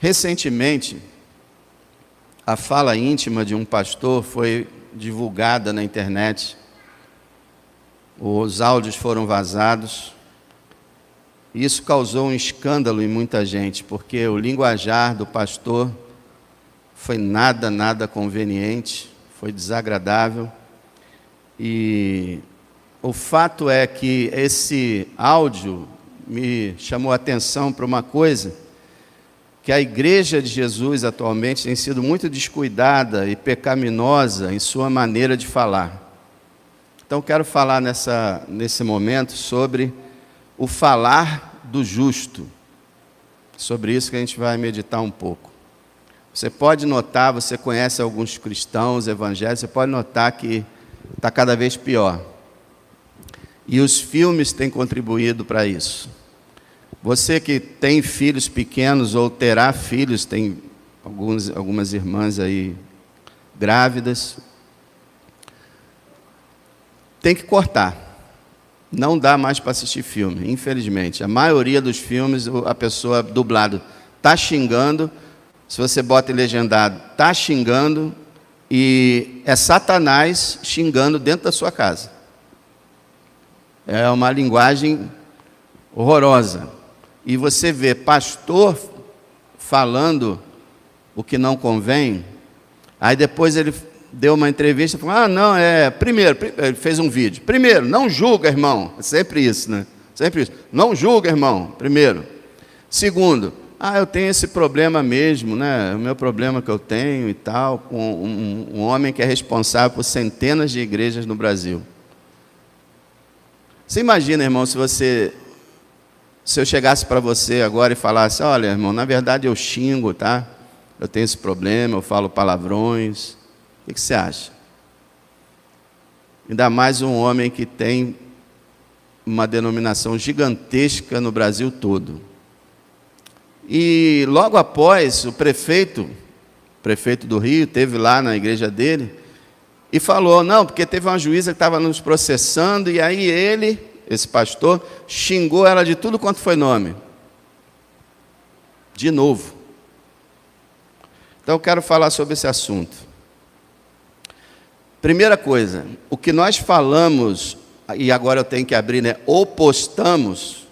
Recentemente, a fala íntima de um pastor foi divulgada na internet. Os áudios foram vazados. Isso causou um escândalo em muita gente, porque o linguajar do pastor foi nada conveniente, foi desagradável. E o fato é que esse áudio me chamou a atenção para uma coisa, que a Igreja de Jesus atualmente tem sido muito descuidada e pecaminosa em sua maneira de falar. Então quero falar nesse momento sobre o falar do justo. Sobre isso que a gente vai meditar um pouco. Você pode notar, você conhece alguns cristãos evangélicos, você pode notar que está cada vez pior. E os filmes têm contribuído para isso. Você que tem filhos pequenos ou terá filhos, tem algumas irmãs aí grávidas, tem que cortar. Não dá mais para assistir filme, infelizmente. A maioria dos filmes, a pessoa dublado está xingando, se você bota em legendado, está xingando, e é Satanás xingando dentro da sua casa. É uma linguagem horrorosa. E você vê pastor falando o que não convém, aí depois ele deu uma entrevista e falou, primeiro, ele fez um vídeo. Primeiro, não julga, irmão. É sempre isso, né? Sempre isso. Não julga, irmão, primeiro. Segundo, eu tenho esse problema mesmo, né? O meu problema que eu tenho e tal, com um homem que é responsável por centenas de igrejas no Brasil. Você imagina, irmão, se eu chegasse para você agora e falasse, olha, irmão, na verdade eu xingo, tá? Eu tenho esse problema, eu falo palavrões. O que você acha? Ainda mais um homem que tem uma denominação gigantesca no Brasil todo. E logo após, o prefeito do Rio, esteve lá na igreja dele e falou, porque teve uma juíza que estava nos processando, e aí ele, esse pastor, xingou ela de tudo quanto foi nome. De novo. Então eu quero falar sobre esse assunto. Primeira coisa, o que nós falamos, e agora eu tenho que abrir, ou postamos,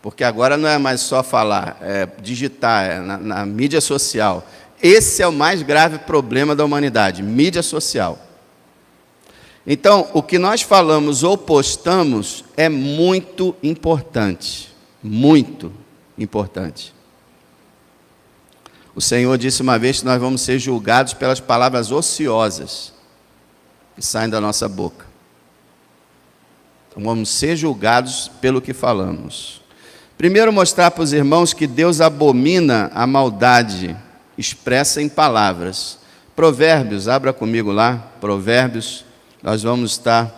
porque agora não é mais só falar, é digitar, é na mídia social. Esse é o mais grave problema da humanidade, mídia social. Então, o que nós falamos ou postamos é muito importante, muito importante. O Senhor disse uma vez que nós vamos ser julgados pelas palavras ociosas que saem da nossa boca. Então, vamos ser julgados pelo que falamos. Primeiro, mostrar para os irmãos que Deus abomina a maldade expressa em palavras. Provérbios, abra comigo lá, Provérbios, nós vamos estar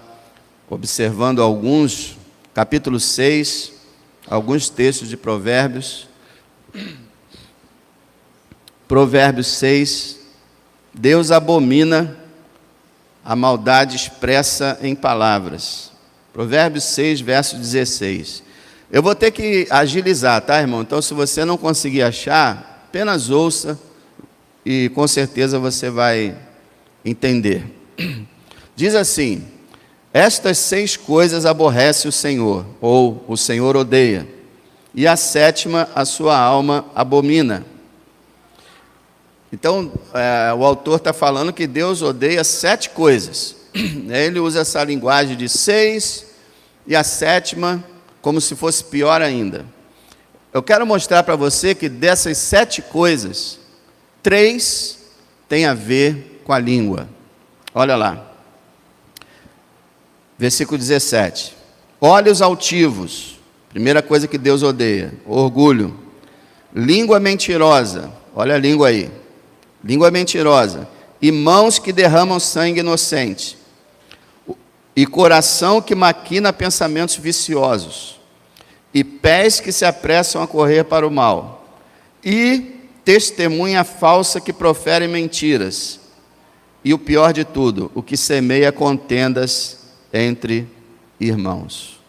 observando alguns, capítulo 6, alguns textos de Provérbios. Provérbios 6, Deus abomina a maldade expressa em palavras. Provérbios 6, verso 16. Eu vou ter que agilizar, tá, irmão? Então, se você não conseguir achar, apenas ouça e com certeza você vai entender. Diz assim, estas 6 coisas aborrece o Senhor, ou o Senhor odeia, e a 7ª a sua alma abomina. Então, o autor está falando que Deus odeia 7 coisas. Ele usa essa linguagem de 6 e a 7ª como se fosse pior ainda. Eu quero mostrar para você que dessas 7 coisas, 3 têm a ver com a língua. Olha lá. Versículo 17. Olhos altivos, primeira coisa que Deus odeia, orgulho. Língua mentirosa, olha a língua aí. Língua mentirosa, e mãos que derramam sangue inocente, e coração que maquina pensamentos viciosos, e pés que se apressam a correr para o mal, e testemunha falsa que profere mentiras, e o pior de tudo, o que semeia contendas entre irmãos.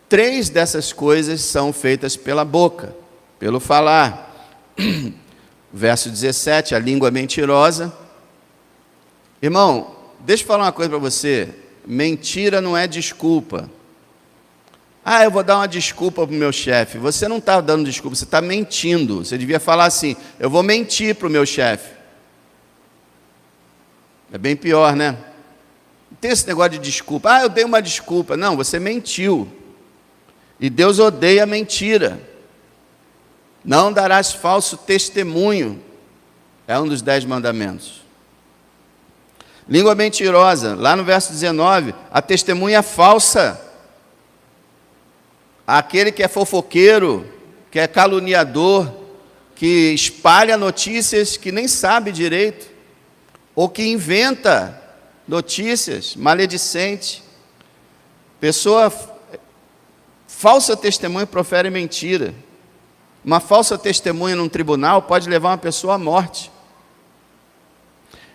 3 dessas coisas são feitas pela boca, pelo falar. Verso 17, a língua mentirosa. Irmão, deixa eu falar uma coisa para você. Mentira não é desculpa. Ah, eu vou dar uma desculpa para o meu chefe. Você não está dando desculpa, você está mentindo. Você devia falar assim, eu vou mentir para o meu chefe. É bem pior, né? Não tem esse negócio de desculpa. Ah, eu dei uma desculpa. Não, você mentiu. E Deus odeia a mentira. Não darás falso testemunho. É um dos 10 mandamentos. Língua mentirosa. Lá no verso 19, a testemunha falsa. Aquele que é fofoqueiro, que é caluniador, que espalha notícias que nem sabe direito, ou que inventa notícias maledicentes. Pessoa falsa testemunha profere mentira. Uma falsa testemunha num tribunal pode levar uma pessoa à morte.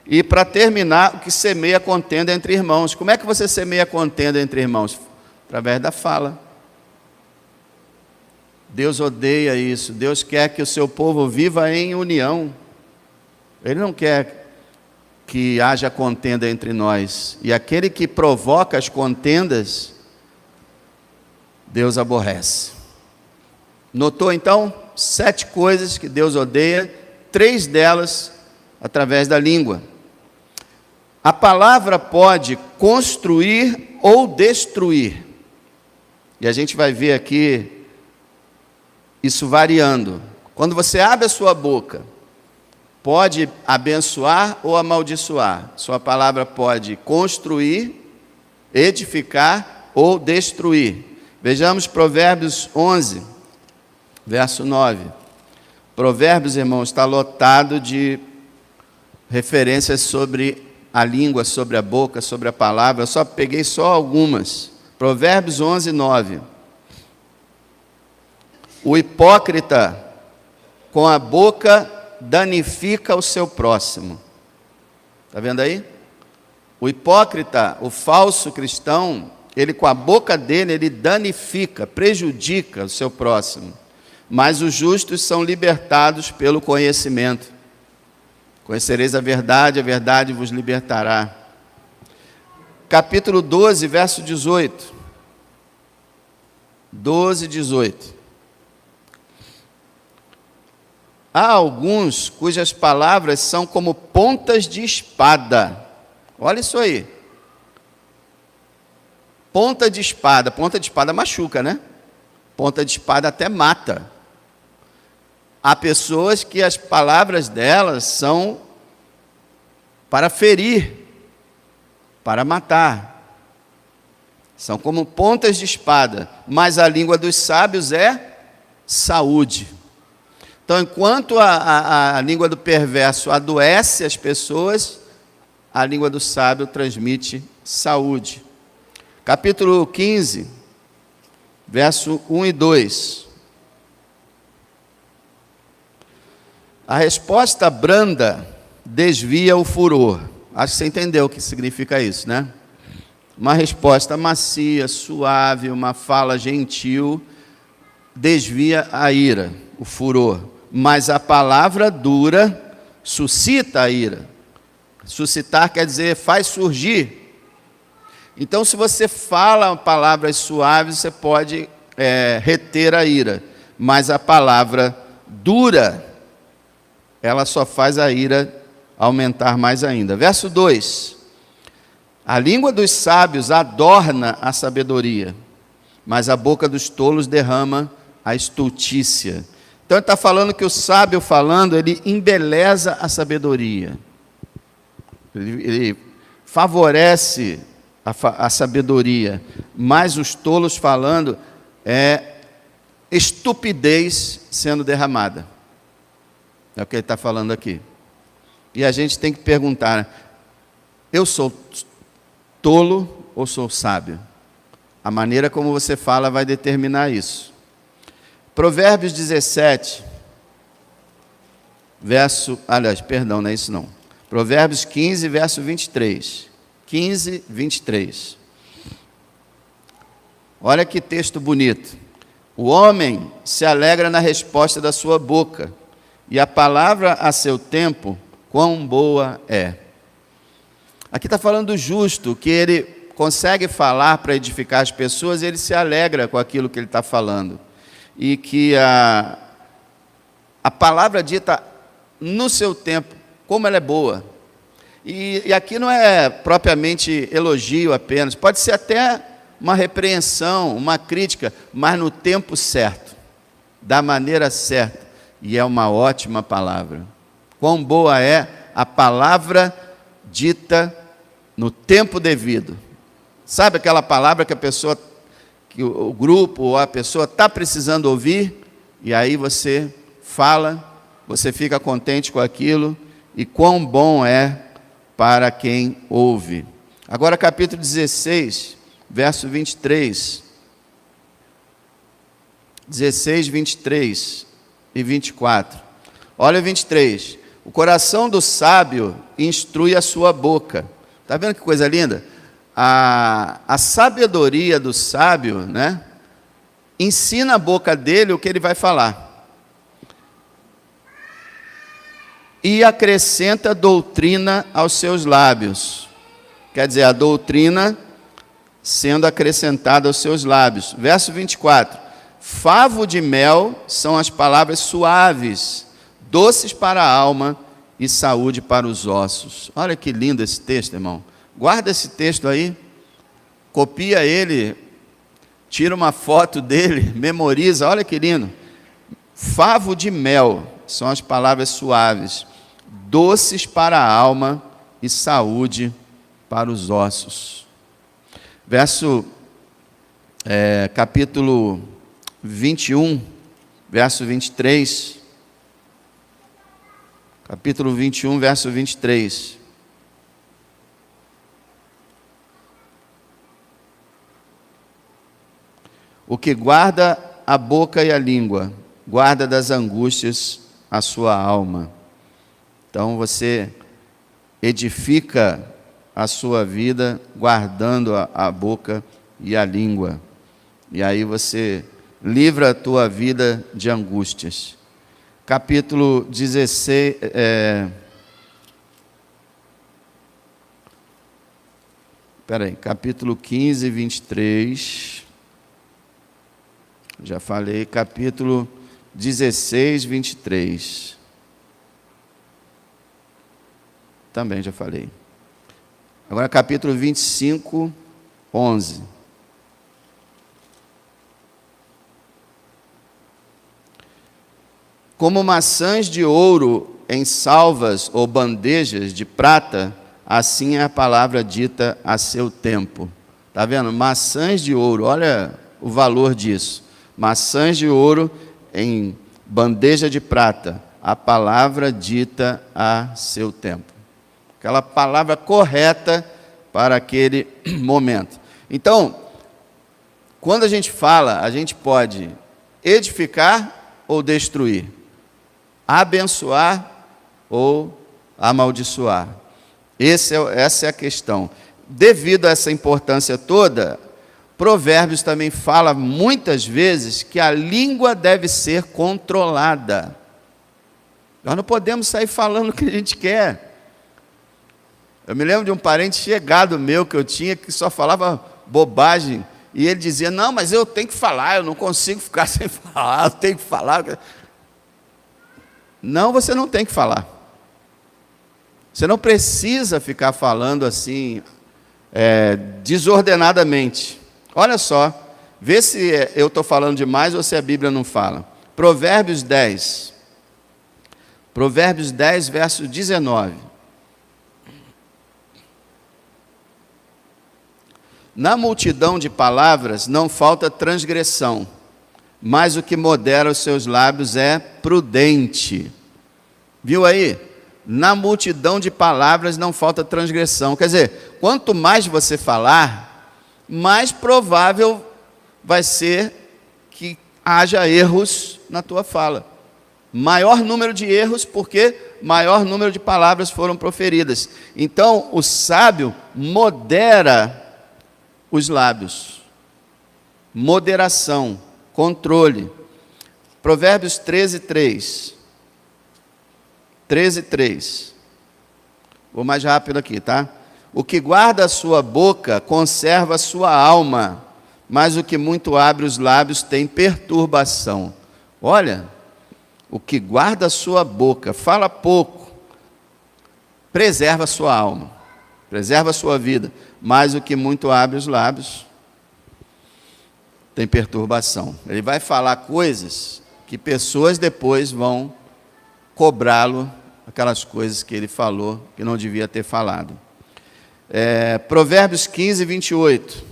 E para terminar, o que semeia contenda entre irmãos. Como é que você semeia contenda entre irmãos? Através da fala. Deus odeia isso. Deus quer que o seu povo viva em união. Ele não quer que haja contenda entre nós. E aquele que provoca as contendas, Deus aborrece. Notou então? 7 coisas que Deus odeia, 3 delas através da língua. A palavra pode construir ou destruir. E a gente vai ver aqui isso variando. Quando você abre a sua boca, pode abençoar ou amaldiçoar. Sua palavra pode construir, edificar ou destruir. Vejamos Provérbios 11, verso 9. Provérbios, irmãos, está lotado de referências sobre a língua, sobre a boca, sobre a palavra. Eu só peguei algumas. Provérbios 11, 9. O hipócrita com a boca danifica o seu próximo. Está vendo aí? O hipócrita, o falso cristão, ele com a boca dele, ele danifica, prejudica o seu próximo. Mas os justos são libertados pelo conhecimento. Conhecereis a verdade vos libertará. Capítulo 12, verso 18. 12, 18. Há alguns cujas palavras são como pontas de espada. Olha isso aí. Ponta de espada machuca, né? Ponta de espada até mata. Há pessoas que as palavras delas são para ferir, para matar. São como pontas de espada, mas a língua dos sábios é saúde. Então, enquanto a língua do perverso adoece as pessoas, a língua do sábio transmite saúde. Capítulo 15, verso 1 e 2. A resposta branda desvia o furor. Acho que você entendeu o que significa isso, né? Uma resposta macia, suave, uma fala gentil, desvia a ira, o furor. Mas a palavra dura suscita a ira. Suscitar quer dizer faz surgir. Então, se você fala palavras suaves, você pode reter a ira. Mas a palavra dura, ela só faz a ira aumentar mais ainda. Verso 2. A língua dos sábios adorna a sabedoria, mas a boca dos tolos derrama a estultícia. Então ele está falando que o sábio falando, ele embeleza a sabedoria. Ele favorece a sabedoria. Mas os tolos falando é estupidez sendo derramada. É o que ele está falando aqui. E a gente tem que perguntar, eu sou tolo ou sou sábio? A maneira como você fala vai determinar isso. Provérbios 17, não é isso não. Provérbios 15, verso 23. 15, 23. Olha que texto bonito. O homem se alegra na resposta da sua boca, e a palavra a seu tempo, quão boa é. Aqui está falando do justo, que ele consegue falar para edificar as pessoas, e ele se alegra com aquilo que ele está falando. E que a palavra dita no seu tempo, como ela é boa. E aqui não é propriamente elogio apenas, pode ser até uma repreensão, uma crítica, mas no tempo certo, da maneira certa, e é uma ótima palavra. Quão boa é a palavra dita no tempo devido. Sabe aquela palavra que a pessoa, que o grupo ou a pessoa está precisando ouvir, e aí você fala, você fica contente com aquilo, e quão bom é para quem ouve. Agora capítulo 16, verso 23. 16, 23 e 24. Olha o 23. O coração do sábio instrui a sua boca. Está vendo que coisa linda? A sabedoria do sábio, né, ensina a boca dele o que ele vai falar. E acrescenta doutrina aos seus lábios. Quer dizer, a doutrina sendo acrescentada aos seus lábios. Verso 24. Favo de mel são as palavras suaves, doces para a alma e saúde para os ossos. Olha que lindo esse texto, irmão. Guarda esse texto aí, copia ele, tira uma foto dele, memoriza, olha que lindo. Favo de mel são as palavras suaves, doces para a alma e saúde para os ossos. Capítulo 21, verso 23. Capítulo 21, verso 23. O que guarda a boca e a língua, guarda das angústias a sua alma. Então você edifica a sua vida guardando a boca e a língua. E aí você livra a tua vida de angústias. Capítulo 16, capítulo 15, 23. Já falei, capítulo 16, 23. Também já falei. Agora capítulo 25, 11. Como maçãs de ouro em salvas ou bandejas de prata, assim é a palavra dita a seu tempo. Está vendo? Maçãs de ouro, olha o valor disso. Maçãs de ouro em bandeja de prata, a palavra dita a seu tempo. Aquela palavra correta para aquele momento. Então, quando a gente fala, a gente pode edificar ou destruir, abençoar ou amaldiçoar. Essa é a questão. Devido a essa importância toda, Provérbios também fala muitas vezes que a língua deve ser controlada. Nós não podemos sair falando o que a gente quer. Eu me lembro de um parente chegado meu que eu tinha, que só falava bobagem, e ele dizia, não, mas eu tenho que falar, eu não consigo ficar sem falar, eu tenho que falar. Não, você não tem que falar. Você não precisa ficar falando assim, desordenadamente. Olha só, vê se eu estou falando demais ou se a Bíblia não fala. Provérbios 10. Provérbios 10, verso 19. Na multidão de palavras não falta transgressão, mas o que modera os seus lábios é prudente. Viu aí? Na multidão de palavras não falta transgressão. Quer dizer, quanto mais você falar, mais provável vai ser que haja erros na tua fala. Maior número de erros, porque maior número de palavras foram proferidas. Então, o sábio modera os lábios. Moderação, controle. Provérbios 13, 3. 13:3. Vou mais rápido aqui, tá? O que guarda a sua boca conserva a sua alma, mas o que muito abre os lábios tem perturbação. Olha, o que guarda a sua boca, fala pouco, preserva a sua alma, preserva a sua vida, mas o que muito abre os lábios tem perturbação. Ele vai falar coisas que pessoas depois vão cobrá-lo, aquelas coisas que ele falou que não devia ter falado. Provérbios 15:28.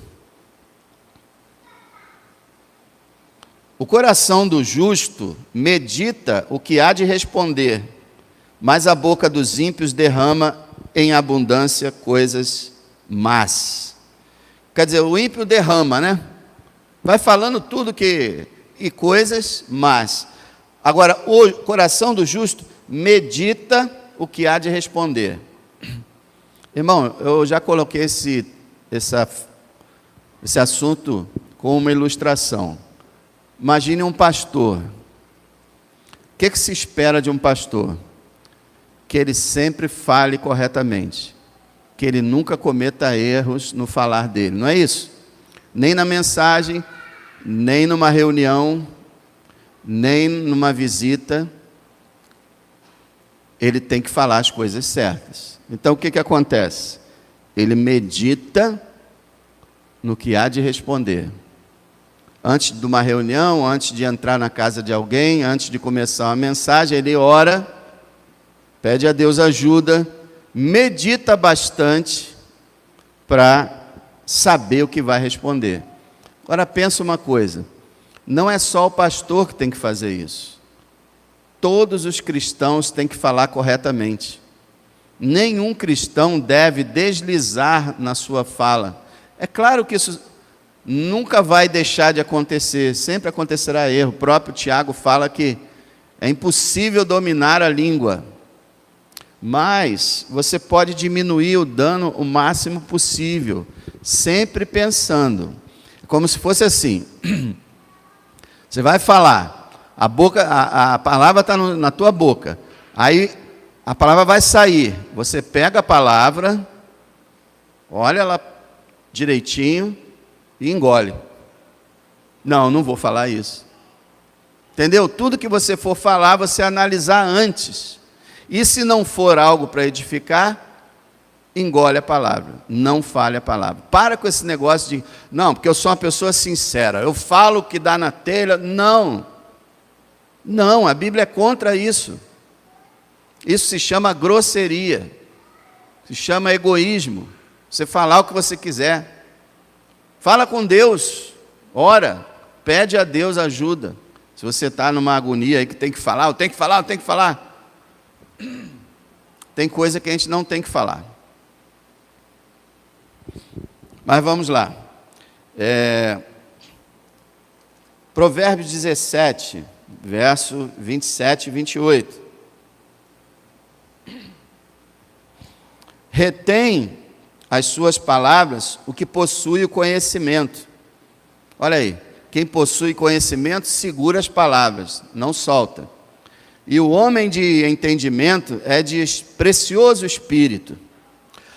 O coração do justo medita o que há de responder, mas a boca dos ímpios derrama em abundância coisas más. Quer dizer, o ímpio derrama, né? Vai falando tudo e coisas más. Agora, o coração do justo medita o que há de responder. Irmão, eu já coloquei esse assunto com uma ilustração. Imagine um pastor. O que se espera de um pastor? Que ele sempre fale corretamente, que ele nunca cometa erros no falar dele, não é isso? Nem na mensagem, nem numa reunião, nem numa visita, ele tem que falar as coisas certas. Então o que acontece? Ele medita no que há de responder. Antes de uma reunião, antes de entrar na casa de alguém, antes de começar uma mensagem, ele ora, pede a Deus ajuda, medita bastante para saber o que vai responder. Agora pensa uma coisa, não é só o pastor que tem que fazer isso. Todos os cristãos têm que falar corretamente. Nenhum cristão deve deslizar na sua fala. É claro que isso nunca vai deixar de acontecer, sempre acontecerá erro. O próprio Tiago fala que é impossível dominar a língua, mas você pode diminuir o dano o máximo possível, sempre pensando, como se fosse assim, você vai falar, a palavra está na tua boca, aí a palavra vai sair, você pega a palavra, olha ela direitinho, e engole. Não vou falar isso. Entendeu? Tudo que você for falar, você analisar antes. E se não for algo para edificar, engole a palavra. Não fale a palavra. Para com esse negócio de, não, porque eu sou uma pessoa sincera. Eu falo o que dá na telha. Não. Não, a Bíblia é contra isso. Isso se chama grosseria. Se chama egoísmo. Você falar o que você quiser. Fala com Deus, ora, pede a Deus ajuda. Se você está numa agonia aí que tem que falar, eu tenho que falar. Tem coisa que a gente não tem que falar. Mas vamos lá. Provérbios 17, verso 27 e 28. Retém as suas palavras, o que possui o conhecimento. Olha aí, quem possui conhecimento segura as palavras, não solta. E o homem de entendimento é de precioso espírito.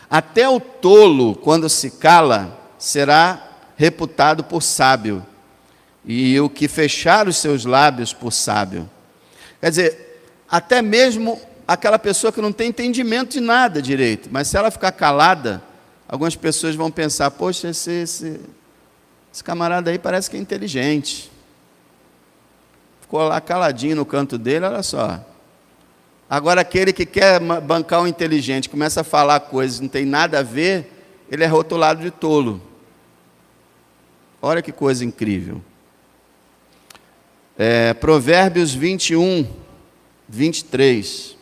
Até o tolo, quando se cala, será reputado por sábio, e o que fechar os seus lábios por sábio. Quer dizer, até mesmo aquela pessoa que não tem entendimento de nada direito, mas se ela ficar calada, algumas pessoas vão pensar, poxa, esse camarada aí parece que é inteligente. Ficou lá caladinho no canto dele, olha só. Agora aquele que quer bancar um inteligente, começa a falar coisas que não tem nada a ver, ele é rotulado de tolo. Olha que coisa incrível. Provérbios 21, 23.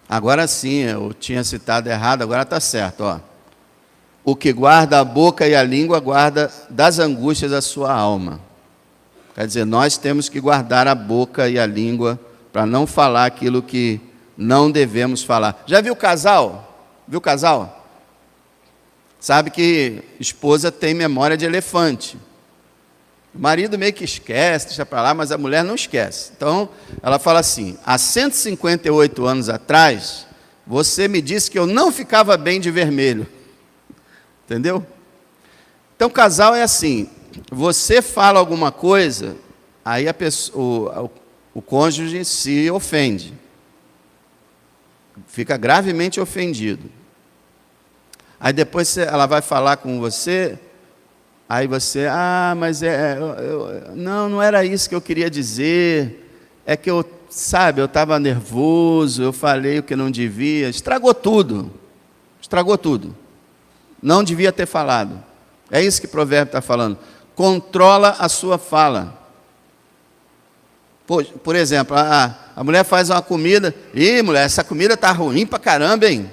Agora sim, eu tinha citado errado, agora está certo. Ó. O que guarda a boca e a língua, guarda das angústias a sua alma. Quer dizer, nós temos que guardar a boca e a língua para não falar aquilo que não devemos falar. Já viu casal? Viu casal? Sabe que esposa tem memória de elefante. O marido meio que esquece, deixa para lá, mas a mulher não esquece. Então, ela fala assim: há 158 anos atrás, você me disse que eu não ficava bem de vermelho. Entendeu? Então, casal é assim: você fala alguma coisa, aí a pessoa, o cônjuge se ofende. Fica gravemente ofendido. Aí depois ela vai falar com você, aí você, mas não era isso que eu queria dizer, é que eu estava nervoso, eu falei o que não devia, estragou tudo, não devia ter falado. É isso que o provérbio está falando, controla a sua fala. Por exemplo, a mulher faz uma comida, mulher, essa comida está ruim pra caramba, hein?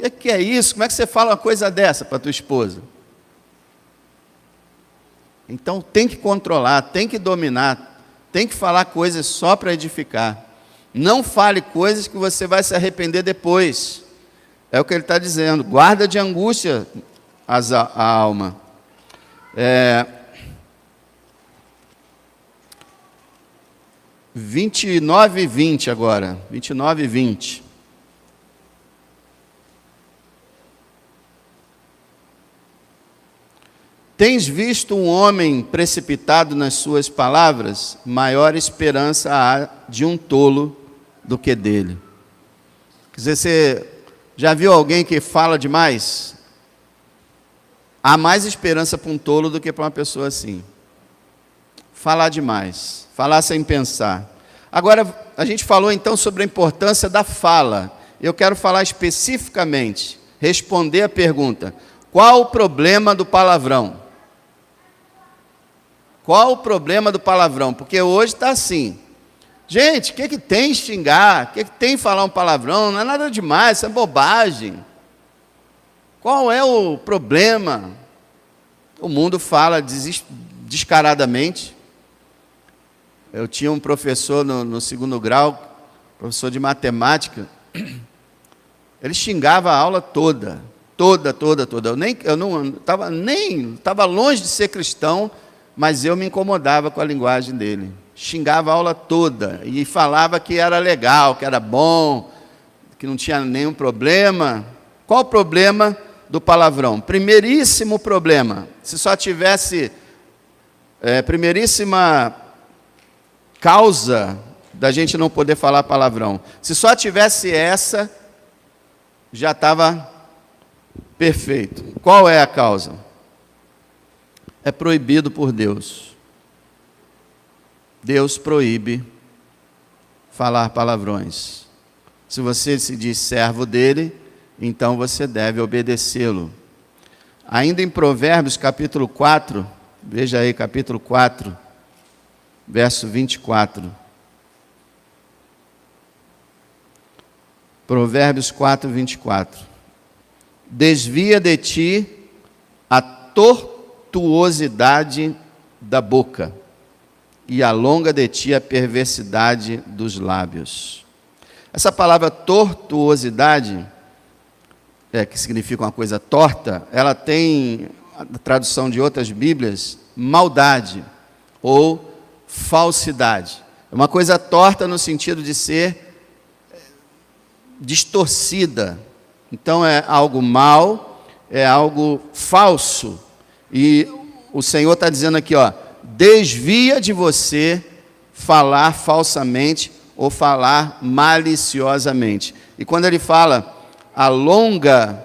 O que é isso? Como é que você fala uma coisa dessa para tua esposa? Então tem que controlar, tem que dominar, tem que falar coisas só para edificar. Não fale coisas que você vai se arrepender depois. É o que ele está dizendo. Guarda de angústia a alma. 29 e 20 agora. 29 e 20. Tens visto um homem precipitado nas suas palavras? Maior esperança há de um tolo do que dele. Quer dizer, você já viu alguém que fala demais? Há mais esperança para um tolo do que para uma pessoa assim. Falar demais, falar sem pensar. Agora, a gente falou então sobre a importância da fala. Eu quero falar especificamente, responder a pergunta: qual o problema do palavrão? Qual o problema do palavrão? Porque hoje está assim. Gente, o que tem xingar? O que tem falar um palavrão? Não é nada demais, isso é bobagem. Qual é o problema? O mundo fala descaradamente. Eu tinha um professor no segundo grau, professor de matemática. Ele xingava a aula toda. Eu estava longe de ser cristão, mas eu me incomodava com a linguagem dele. Xingava a aula toda e falava que era legal, que era bom, que não tinha nenhum problema. Qual o problema do palavrão? Primeiríssimo problema. Se só tivesse primeiríssima causa da gente não poder falar palavrão. Se só tivesse essa, já estava perfeito. Qual é a causa? É proibido por Deus. Deus proíbe falar palavrões. Se você se diz servo dele, então você deve obedecê-lo. Ainda em Provérbios, capítulo 4, veja aí, capítulo 4, verso 24. Provérbios 4, 24. Desvia de ti a tortuosidade da boca e alonga de ti a perversidade dos lábios. Essa palavra tortuosidade, que significa uma coisa torta, ela tem a tradução de outras Bíblias, maldade ou falsidade. É uma coisa torta no sentido de ser distorcida. Então é algo mal, é algo falso. E o Senhor está dizendo aqui, desvia de você falar falsamente ou falar maliciosamente. E quando ele fala, alonga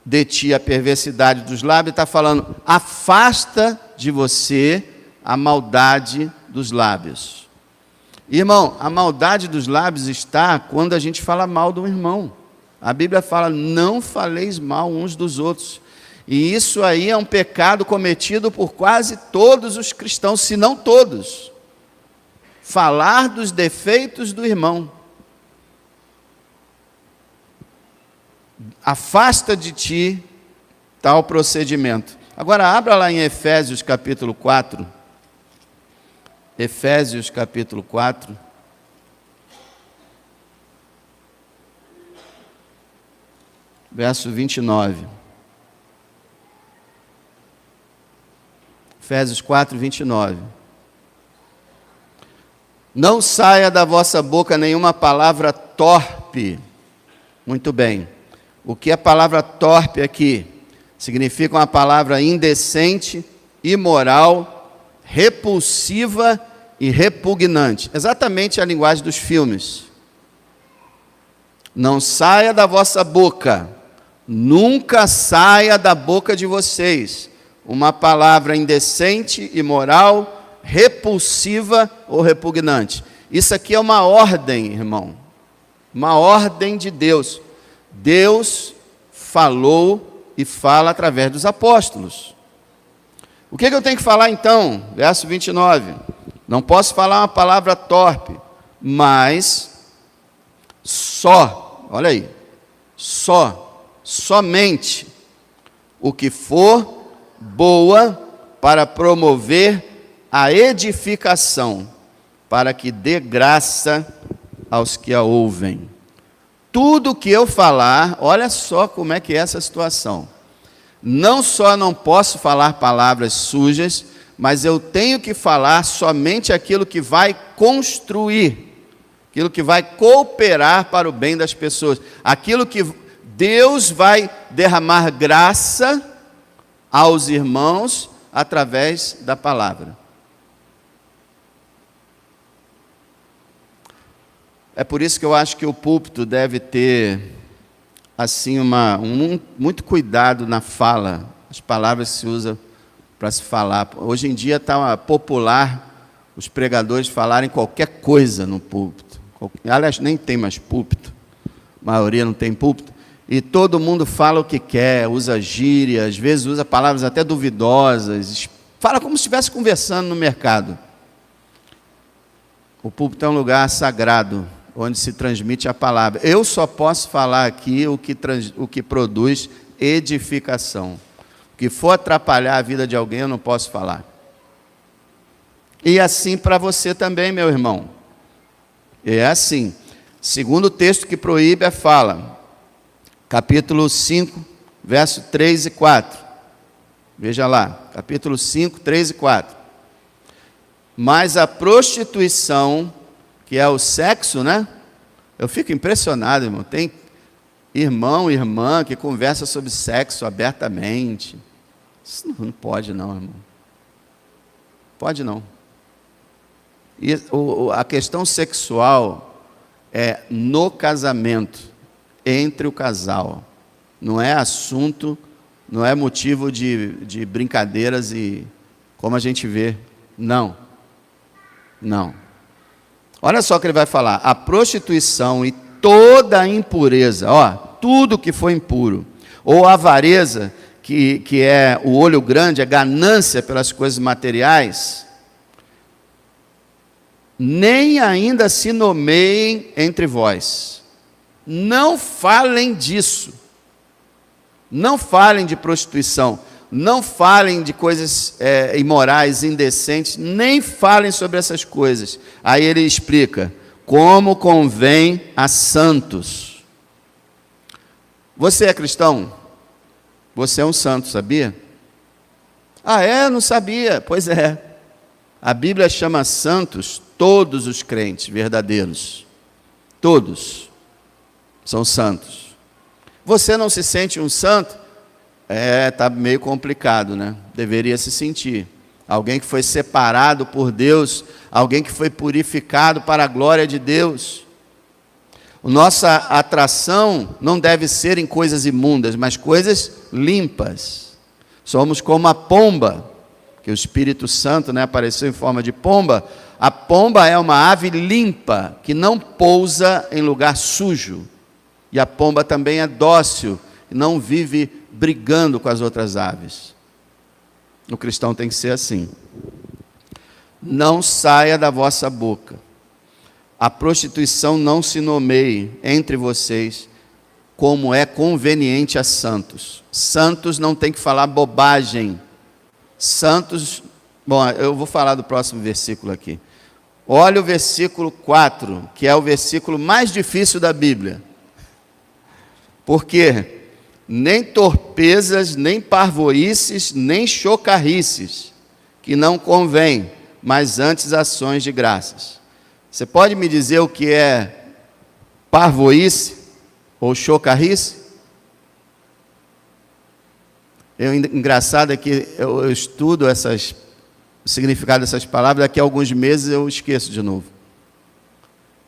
de ti a perversidade dos lábios, está falando, afasta de você a maldade dos lábios. Irmão, a maldade dos lábios está quando a gente fala mal do irmão. A Bíblia fala, não faleis mal uns dos outros. E isso aí é um pecado cometido por quase todos os cristãos, se não todos. Falar dos defeitos do irmão. Afasta de ti tal procedimento. Agora abra lá em Efésios capítulo 4. Efésios capítulo 4. Verso 29. Efésios 4, 29. Não saia da vossa boca nenhuma palavra torpe. Muito bem. O que é a palavra torpe aqui? Significa uma palavra indecente, imoral, repulsiva e repugnante. Exatamente a linguagem dos filmes. Não saia da vossa boca, nunca saia da boca de vocês uma palavra indecente, imoral, repulsiva ou repugnante. Isso aqui é uma ordem, irmão. Uma ordem de Deus. Deus falou e fala através dos apóstolos. O que eu tenho que falar então? Verso 29. Não posso falar uma palavra torpe, mas olha aí, somente o que for boa para promover a edificação, para que dê graça aos que a ouvem. Tudo que eu falar, olha só como é que é essa situação. Não só não posso falar palavras sujas, mas eu tenho que falar somente aquilo que vai construir, aquilo que vai cooperar para o bem das pessoas, aquilo que Deus vai derramar graça aos irmãos através da palavra. É por isso que eu acho que o púlpito deve ter assim muito cuidado na fala, as palavras que se usam para se falar. Hoje em dia está popular os pregadores falarem qualquer coisa no púlpito. Aliás, nem tem mais púlpito, a maioria não tem púlpito. E todo mundo fala o que quer, usa gíria, às vezes usa palavras até duvidosas, fala como se estivesse conversando no mercado. O púlpito é um lugar sagrado, onde se transmite a palavra. Eu só posso falar aqui o que produz edificação. O que for atrapalhar a vida de alguém, eu não posso falar. E assim para você também, meu irmão. É assim. Segundo o texto que proíbe, fala, capítulo 5, verso 3 e 4. Veja lá, capítulo 5, 3 e 4. Mas a prostituição, que é o sexo, né? Eu fico impressionado, irmão. Tem irmão, irmã que conversa sobre sexo abertamente. Isso não pode não, irmão. Pode não. E a questão sexual é no casamento, entre o casal. Não é assunto, não é motivo de brincadeiras e como a gente vê. Não. Não. Olha só o que ele vai falar. A prostituição e toda a impureza, tudo que foi impuro, ou a avareza, que é o olho grande, a ganância pelas coisas materiais, nem ainda se nomeiem entre vós. Não falem disso. Não falem de prostituição. Não falem de coisas imorais, indecentes. Nem falem sobre essas coisas. Aí ele explica. Como convém a santos. Você é cristão? Você é um santo, sabia? Ah, é? Não sabia. Pois é. A Bíblia chama santos todos os crentes verdadeiros. Todos são santos. Você não se sente um santo? Está meio complicado, né? Deveria se sentir. Alguém que foi separado por Deus, alguém que foi purificado para a glória de Deus. Nossa atração não deve ser em coisas imundas, mas coisas limpas. Somos como a pomba, que o Espírito Santo, né, apareceu em forma de pomba. A pomba é uma ave limpa, que não pousa em lugar sujo. E a pomba também é dócil, não vive brigando com as outras aves. O cristão tem que ser assim. Não saia da vossa boca. A prostituição não se nomeie entre vocês, como é conveniente a santos. Santos não tem que falar bobagem. Santos, bom, eu vou falar do próximo versículo aqui. Olha o versículo 4, que é o versículo mais difícil da Bíblia. Porque nem torpezas, nem parvoíces, nem chocarrices, que não convém, mas antes ações de graças. Você pode me dizer o que é parvoíce ou chocarrice? Engraçado é que eu estudo o significado dessas palavras, daqui a alguns meses eu esqueço de novo.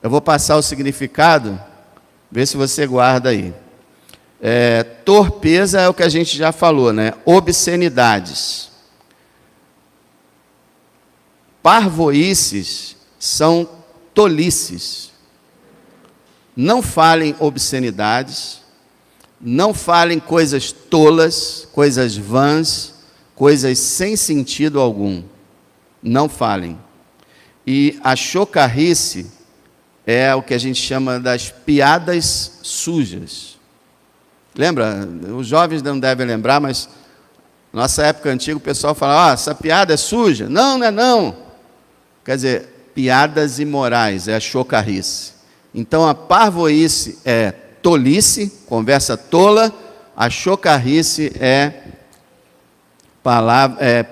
Eu vou passar o significado, vê se você guarda aí. Torpeza é o que a gente já falou, né? Obscenidades. Parvoíces são tolices. Não falem obscenidades, não falem coisas tolas, coisas vãs, coisas sem sentido algum. Não falem. E a chocarrice é o que a gente chama das piadas sujas. Lembra? Os jovens não devem lembrar, mas na nossa época antiga o pessoal falava, essa piada é suja. Não, não é não. Quer dizer, piadas imorais, é a chocarrice. Então a parvoíce é tolice, conversa tola, a chocarrice é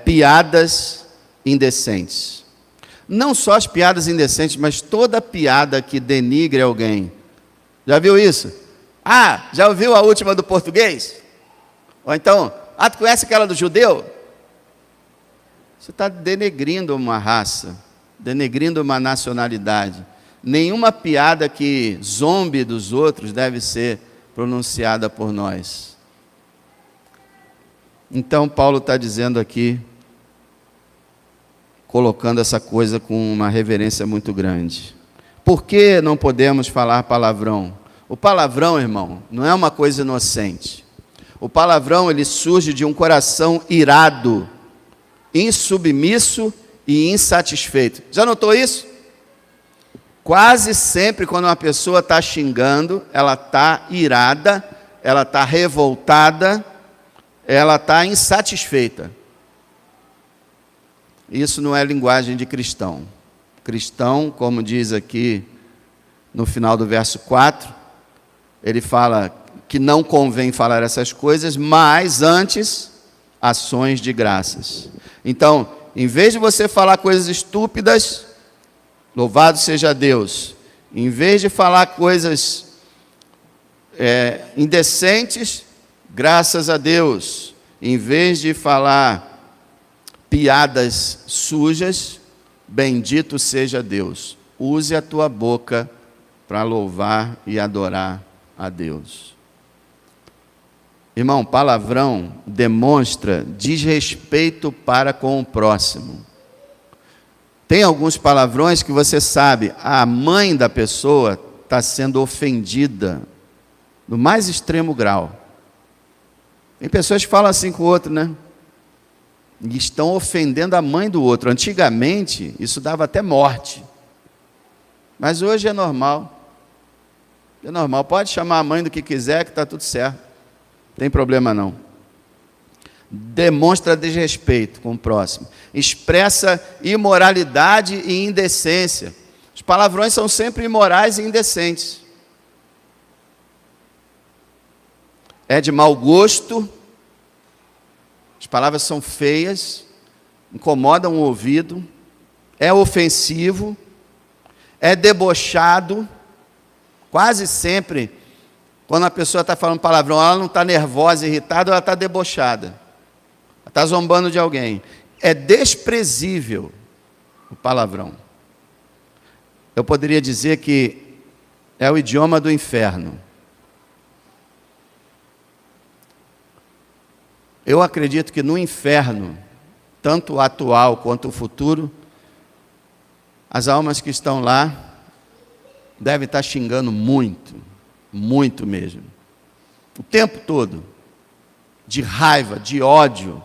piadas indecentes. Não só as piadas indecentes, mas toda piada que denigre alguém. Já viu isso? Já ouviu a última do português? Ou então, tu conhece aquela do judeu? Você está denegrindo uma raça, denegrindo uma nacionalidade. Nenhuma piada que zombe dos outros deve ser pronunciada por nós. Então, Paulo está dizendo aqui, colocando essa coisa com uma reverência muito grande. Por que não podemos falar palavrão? O palavrão, irmão, não é uma coisa inocente. O palavrão, ele surge de um coração irado, insubmisso e insatisfeito. Já notou isso? Quase sempre, quando uma pessoa está xingando, ela está irada, ela está revoltada, ela está insatisfeita. Isso não é linguagem de cristão. Cristão, como diz aqui no final do verso 4, ele fala que não convém falar essas coisas, mas antes, ações de graças. Então, em vez de você falar coisas estúpidas, louvado seja Deus. Em vez de falar coisas indecentes, graças a Deus. Em vez de falar piadas sujas, bendito seja Deus. Use a tua boca para louvar e adorar a Deus. Irmão, palavrão demonstra desrespeito para com o próximo. Tem alguns palavrões que você sabe, a mãe da pessoa está sendo ofendida no mais extremo grau. Tem pessoas que falam assim com o outro, né? E estão ofendendo a mãe do outro. Antigamente, isso dava até morte. Mas hoje é normal. É normal. Pode chamar a mãe do que quiser, que está tudo certo. Não tem problema não. Demonstra desrespeito com o próximo. Expressa imoralidade e indecência. Os palavrões são sempre imorais e indecentes. É de mau gosto. As palavras são feias, incomodam o ouvido, é ofensivo, é debochado. Quase sempre, quando a pessoa está falando palavrão, ela não está nervosa, irritada, ela está debochada. Ela está zombando de alguém. É desprezível o palavrão. Eu poderia dizer que é o idioma do inferno. Eu acredito que no inferno, tanto o atual quanto o futuro, as almas que estão lá devem estar xingando muito, muito mesmo. O tempo todo, de raiva, de ódio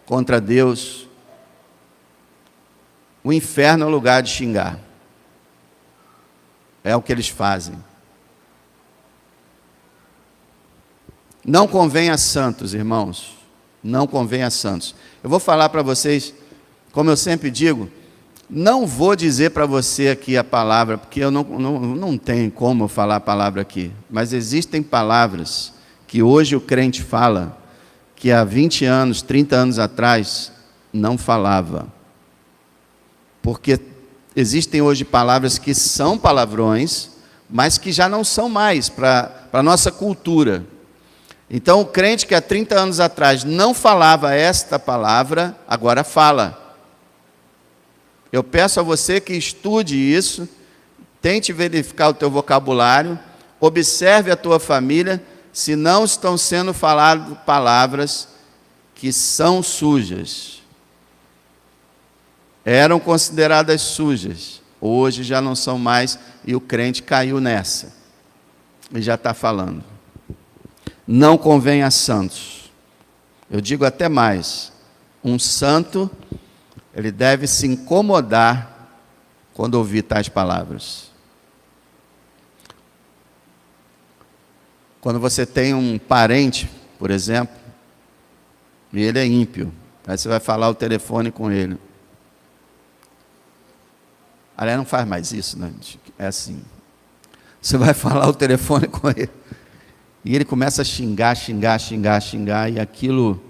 contra Deus. O inferno é o lugar de xingar. É o que eles fazem. Não convém a santos, irmãos. Não convém a santos. Eu vou falar para vocês, como eu sempre digo, não vou dizer para você aqui a palavra, porque eu não tenho como eu falar a palavra aqui. Mas existem palavras que hoje o crente fala, que há 20 anos, 30 anos atrás, não falava. Porque existem hoje palavras que são palavrões, mas que já não são mais para a nossa cultura. Então, o crente que há 30 anos atrás não falava esta palavra, agora fala. Eu peço a você que estude isso, tente verificar o teu vocabulário, observe a tua família, se não estão sendo faladas palavras que são sujas. Eram consideradas sujas, hoje já não são mais, e o crente caiu nessa, e já está falando. Não convém a santos. Eu digo até mais, um santo, ele deve se incomodar quando ouvir tais palavras. Quando você tem um parente, por exemplo, e ele é ímpio, aí você vai falar o telefone com ele. Aliás, não faz mais isso, né? É assim. Você vai falar o telefone com ele, e ele começa a xingar, e aquilo...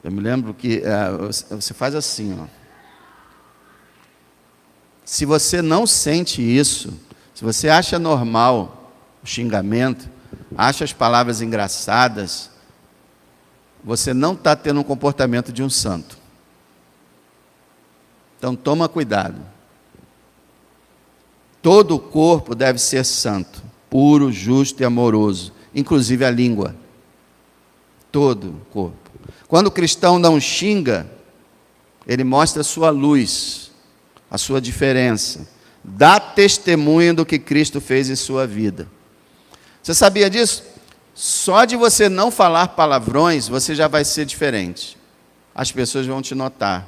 Eu me lembro que você faz assim, ó. Se você não sente isso, se você acha normal o xingamento, acha as palavras engraçadas, você não está tendo um comportamento de um santo. Então toma cuidado. Todo o corpo deve ser santo, puro, justo e amoroso, inclusive a língua. Todo o corpo. Quando o cristão não xinga, ele mostra a sua luz, a sua diferença, dá testemunho do que Cristo fez em sua vida. Você sabia disso? Só de você não falar palavrões, você já vai ser diferente. As pessoas vão te notar.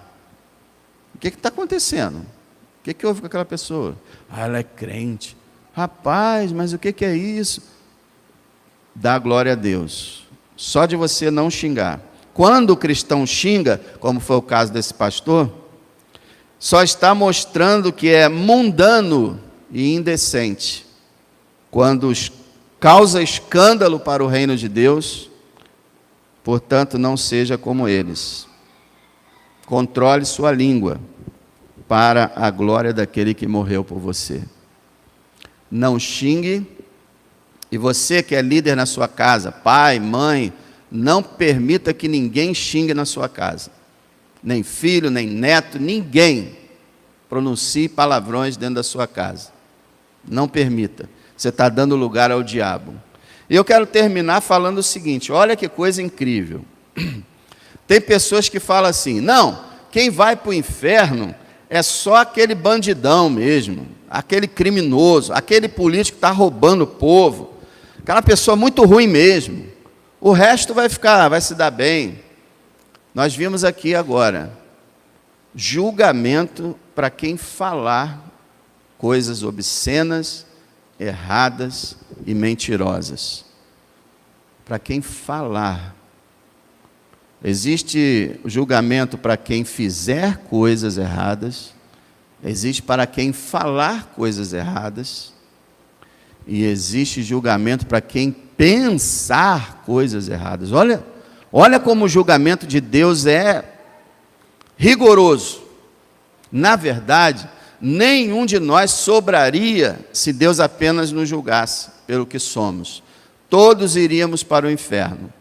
O que está acontecendo? O que houve com aquela pessoa? Ela é crente. Rapaz, mas o que é isso? Dá glória a Deus. Só de você não xingar. Quando o cristão xinga, como foi o caso desse pastor, só está mostrando que é mundano e indecente. Quando causa escândalo para o reino de Deus, portanto, não seja como eles. Controle sua língua para a glória daquele que morreu por você. Não xingue, e você que é líder na sua casa, pai, mãe, não permita que ninguém xingue na sua casa. Nem filho, nem neto, ninguém pronuncie palavrões dentro da sua casa. Não permita. Você está dando lugar ao diabo. E eu quero terminar falando o seguinte, olha que coisa incrível. Tem pessoas que falam assim, não, quem vai para o inferno é só aquele bandidão mesmo, aquele criminoso, aquele político que está roubando o povo, aquela pessoa muito ruim mesmo. O resto vai se dar bem. Nós vimos aqui agora, julgamento para quem falar coisas obscenas, erradas e mentirosas. Para quem falar. Existe julgamento para quem fizer coisas erradas, existe para quem falar coisas erradas, e existe julgamento para quem pensar coisas erradas. Olha como o julgamento de Deus é rigoroso. Na verdade, nenhum de nós sobraria se Deus apenas nos julgasse pelo que somos. Todos iríamos para o inferno.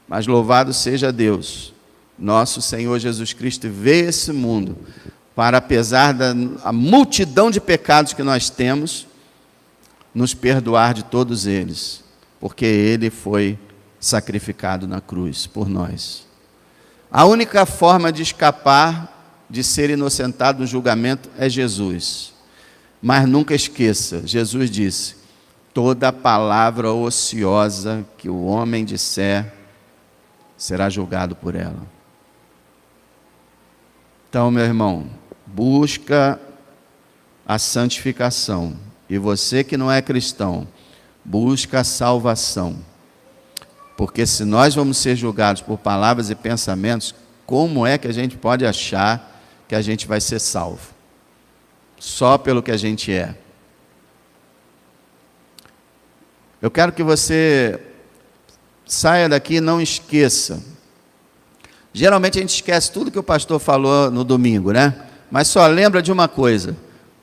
Mas louvado seja Deus, nosso Senhor Jesus Cristo veio a esse mundo para, apesar da multidão de pecados que nós temos, nos perdoar de todos eles, porque Ele foi sacrificado na cruz por nós. A única forma de escapar de ser inocentado no julgamento é Jesus. Mas nunca esqueça, Jesus disse, toda palavra ociosa que o homem disser, será julgado por ela. Então, meu irmão, busca a santificação. E você que não é cristão, busca a salvação. Porque se nós vamos ser julgados por palavras e pensamentos, como é que a gente pode achar que a gente vai ser salvo? Só pelo que a gente é. Eu quero que você saia daqui e não esqueça. Geralmente a gente esquece tudo que o pastor falou no domingo, né? Mas só lembra de uma coisa.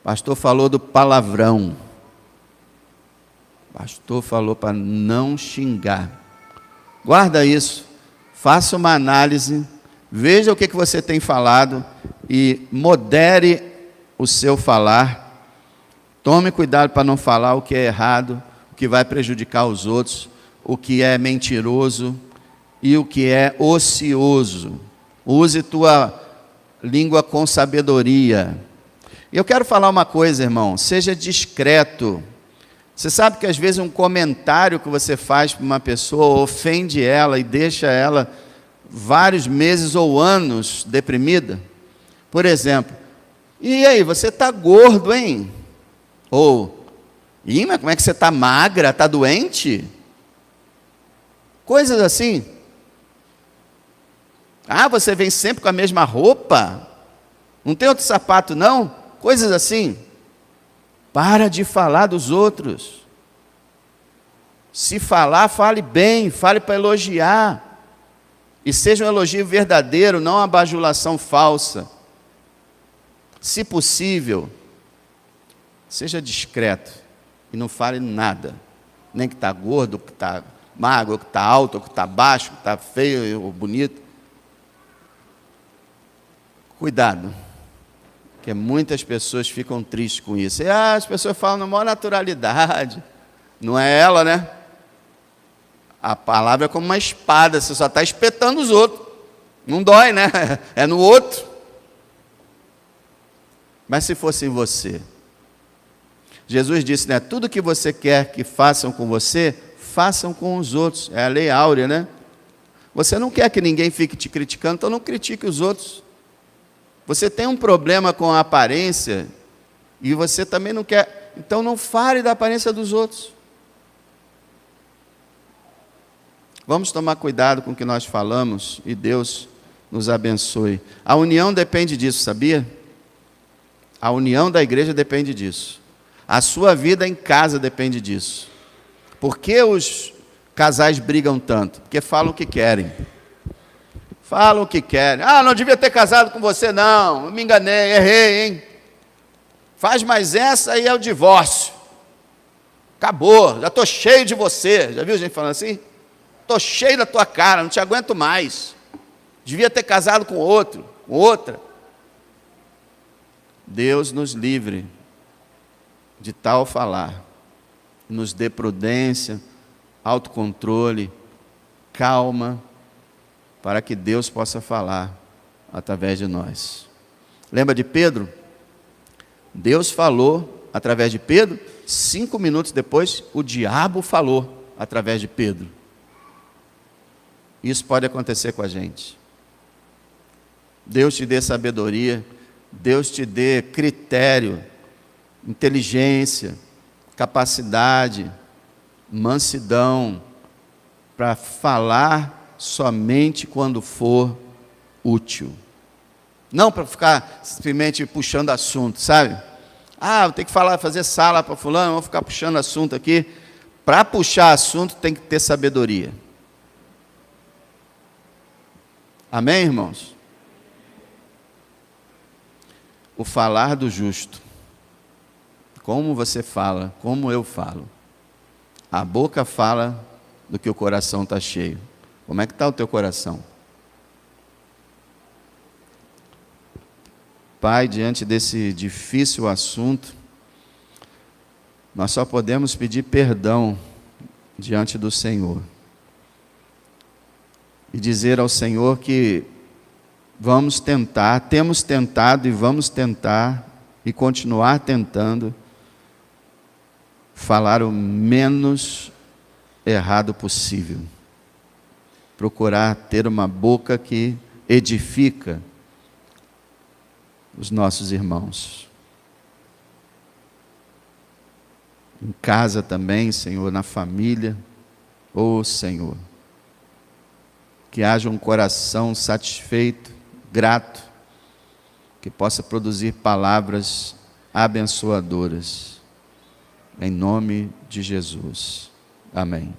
O pastor falou do palavrão. O pastor falou para não xingar. Guarda isso. Faça uma análise. Veja o que você tem falado e modere o seu falar. Tome cuidado para não falar o que é errado, o que vai prejudicar os outros, o que é mentiroso e o que é ocioso. Use tua língua com sabedoria. Eu quero falar uma coisa, irmão, seja discreto. Você sabe que às vezes um comentário que você faz para uma pessoa ofende ela e deixa ela vários meses ou anos deprimida? Por exemplo, e aí, você está gordo, hein? Ou, mas como é que você está magra? Está doente? Coisas assim. Ah, você vem sempre com a mesma roupa? Não tem outro sapato, não? Coisas assim. Para de falar dos outros. Se falar, fale bem, fale para elogiar. E seja um elogio verdadeiro, não uma bajulação falsa. Se possível, seja discreto e não fale nada. Nem que está gordo, que está magro, que está alto, que está baixo, que está feio ou bonito. Cuidado, porque muitas pessoas ficam tristes com isso. E as pessoas falam na maior naturalidade. Não é ela, né? A palavra é como uma espada, você só está espetando os outros. Não dói, né? É no outro. Mas se fosse em você? Jesus disse, né? Tudo que você quer que façam com você, façam com os outros. É a lei áurea, né? Você não quer que ninguém fique te criticando, então não critique os outros. Você tem um problema com a aparência e você também não quer, então não fale da aparência dos outros. Vamos tomar cuidado com o que nós falamos e Deus nos abençoe. A união depende disso, sabia? A união da igreja depende disso. A sua vida em casa depende disso. Por que os casais brigam tanto? Porque falam o que querem. Falam o que querem. Ah, não devia ter casado com você, não. Eu me enganei, errei, hein? Faz mais essa e é o divórcio. Acabou, já estou cheio de você. Já viu gente falando assim? Estou cheio da tua cara, não te aguento mais. Devia ter casado com outro, com outra. Deus nos livre de tal falar. Nos dê prudência, autocontrole, calma, para que Deus possa falar através de nós. Lembra de Pedro? Deus falou através de Pedro, 5 minutos depois, o diabo falou através de Pedro. Isso pode acontecer com a gente. Deus te dê sabedoria, Deus te dê critério, inteligência, capacidade, mansidão, para falar somente quando for útil. Não para ficar simplesmente puxando assunto, sabe? Ah, vou ter que falar, fazer sala para fulano, vou ficar puxando assunto aqui. Para puxar assunto tem que ter sabedoria. Amém, irmãos? O falar do justo. Como você fala, como eu falo. A boca fala do que o coração está cheio. Como é que está o teu coração? Pai, diante desse difícil assunto, nós só podemos pedir perdão diante do Senhor. E dizer ao Senhor que vamos tentar, temos tentado e vamos tentar e continuar tentando falar o menos errado possível. Procurar ter uma boca que edifica os nossos irmãos. Em casa também, Senhor, na família. Ô Senhor, que haja um coração satisfeito, grato, que possa produzir palavras abençoadoras. Em nome de Jesus. Amém.